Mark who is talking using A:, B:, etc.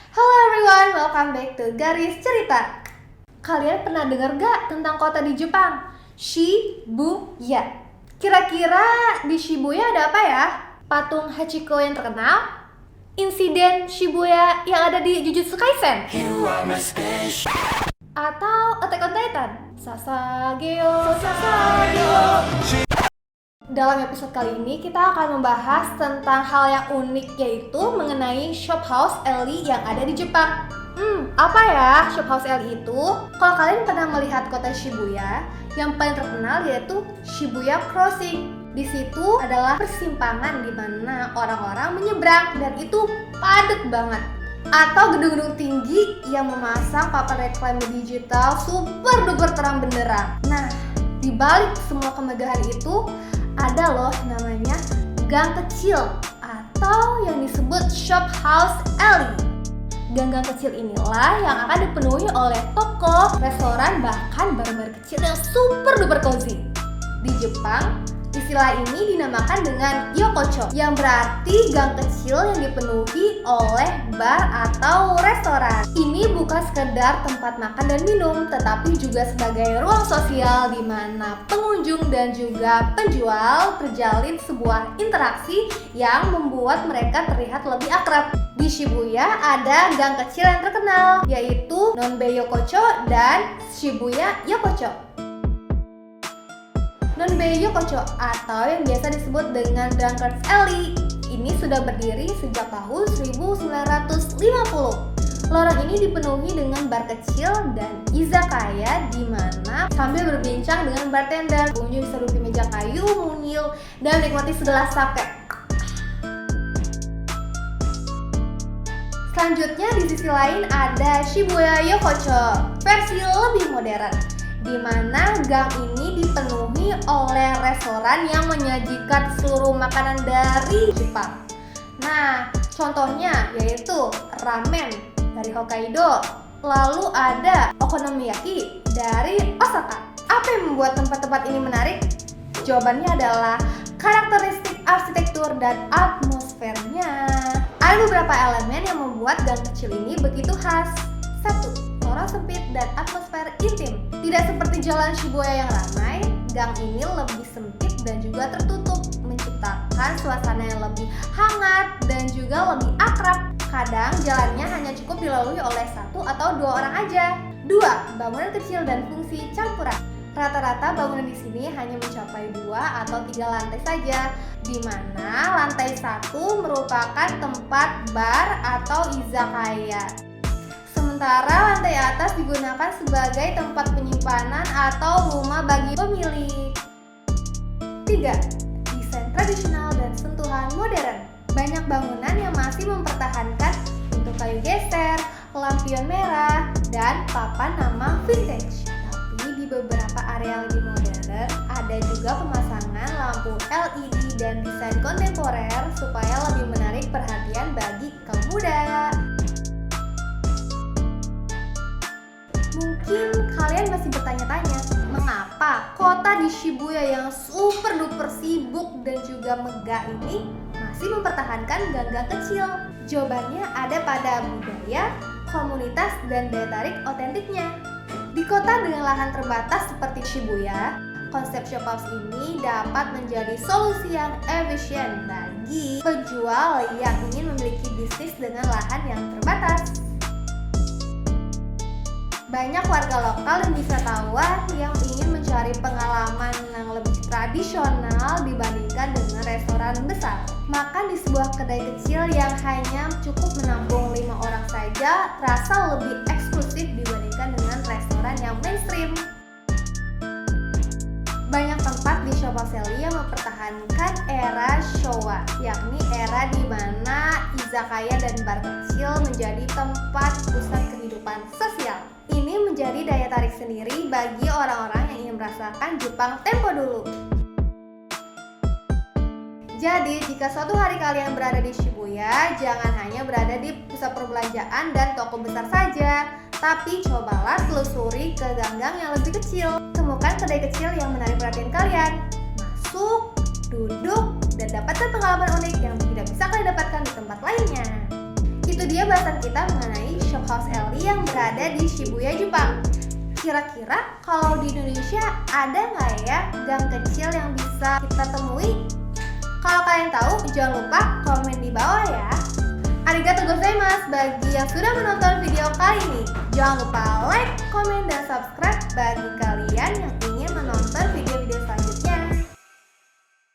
A: Hello everyone, welcome back to Garis Cerita. Kalian pernah dengar gak tentang kota di Jepang? Shibuya. Kira-kira di Shibuya ada apa ya? Patung Hachiko yang terkenal? Insiden Shibuya yang ada di Jujutsu Kaisen? Atau Attack on Titan? Sasageo, Sasageo. Dalam episode kali ini kita akan membahas tentang hal yang unik, yaitu mengenai Shop House Ellie yang ada di Jepang. Apa ya Shop House Ellie itu? Kalau kalian pernah melihat kota Shibuya, yang paling terkenal yaitu Shibuya Crossing. Di situ adalah persimpangan di mana orang-orang menyeberang dan itu padat banget. Atau gedung-gedung tinggi yang memasang papan reklame digital super duper terang benderang. Nah, di balik semua kemegahan itu ada loh namanya gang kecil atau yang disebut Shop House Ellie. Gang-gang kecil inilah yang akan dipenuhi oleh toko, restoran, bahkan bar-bar kecil yang super duper cozy. Di Jepang, istilah ini dinamakan dengan yokocho, yang berarti gang kecil yang dipenuhi oleh bar atau restoran. Ini bukan sekedar tempat makan dan minum, tetapi juga sebagai ruang sosial di mana pengunjung dan juga penjual terjalin sebuah interaksi yang membuat mereka terlihat lebih akrab. Di Shibuya ada gang kecil yang terkenal, yaitu Nonbei Yokocho dan Shibuya Yokocho. Nonbei Yokocho atau yang biasa disebut dengan Drunkard's Alley ini sudah berdiri sejak tahun 1950. Lorong ini dipenuhi dengan bar kecil dan izakaya di mana sambil berbincang dengan bartender, pengunjung bisa duduk di meja kayu, mungil, dan menikmati segelas sake. Selanjutnya di sisi lain ada Shibuya Yokocho versi lebih modern, di mana gang ini dipenuhi oleh restoran yang menyajikan seluruh makanan dari Jepang. Nah, contohnya yaitu ramen dari Hokkaido, lalu ada okonomiyaki dari Osaka. Apa yang membuat tempat-tempat ini menarik? Jawabannya adalah karakteristik arsitektur dan atmosfernya. Ada beberapa elemen yang membuat gang kecil ini begitu khas. 1. Lorong sempit dan atmosfer intim. Tidak seperti jalan Shibuya yang ramai, gang ini lebih sempit dan juga tertutup, menciptakan suasana yang lebih hangat dan juga lebih akrab. Kadang jalannya hanya cukup dilalui oleh 1 atau 2 orang aja. 2. Bangunan kecil dan fungsi campuran. Rata-rata bangunan di sini hanya mencapai 2 atau 3 lantai saja, di mana lantai 1 merupakan tempat bar atau izakaya. Sementara lantai atas digunakan sebagai tempat penyimpanan atau rumah bagi pemilik. 3. Desain tradisional dan sentuhan modern. Banyak bangunan yang masih mempertahankan bentuk kayu geser, lampion merah, dan papan nama vintage. Tapi di beberapa area lebih modern, ada juga pemasangan lampu LED dan desain kontemporer supaya lebih menarik perhatian bagi kaum muda. Mungkin kalian masih bertanya-tanya, mengapa kota di Shibuya yang super duper sibuk dan juga megah ini masih mempertahankan gang-gang kecil? Jawabannya ada pada budaya, komunitas, dan daya tarik otentiknya. Di kota dengan lahan terbatas seperti Shibuya, konsep shop house ini dapat menjadi solusi yang efisien bagi penjual yang ingin memiliki bisnis dengan lahan yang terbatas. Banyak warga lokal dan wisatawan yang ingin mencari pengalaman yang lebih tradisional dibandingkan dengan restoran besar. Makan di sebuah kedai kecil yang hanya cukup menampung 5 orang saja terasa lebih eksklusif dibandingkan dengan restoran yang mainstream. Banyak tempat di Shop House Ellie yang mempertahankan era Showa, yakni era di mana izakaya dan bar kecil menjadi tempat pusat kehidupan sosial. Ini menjadi daya tarik sendiri bagi orang-orang yang ingin merasakan Jepang tempo dulu. Jadi, jika suatu hari kalian berada di Shibuya, jangan hanya berada di pusat perbelanjaan dan toko besar saja, tapi cobalah telusuri ke gang-gang yang lebih kecil. Temukan kedai kecil yang menarik perhatian kalian. Masuk, duduk, dan dapatkan pengalaman unik yang tidak bisa kalian dapatkan di tempat lainnya. Itu dia bahasan kita mengenai Shophouse Ellie yang berada di Shibuya, Jepang. Kira-kira kalau di Indonesia ada nggak ya gang kecil yang bisa kita temui? Kalau kalian tahu, jangan lupa komen di bawah ya. Arigatou gozaimasu bagi yang sudah menonton video kali ini. Jangan lupa like, komen, dan subscribe bagi kalian yang ingin menonton video-video selanjutnya.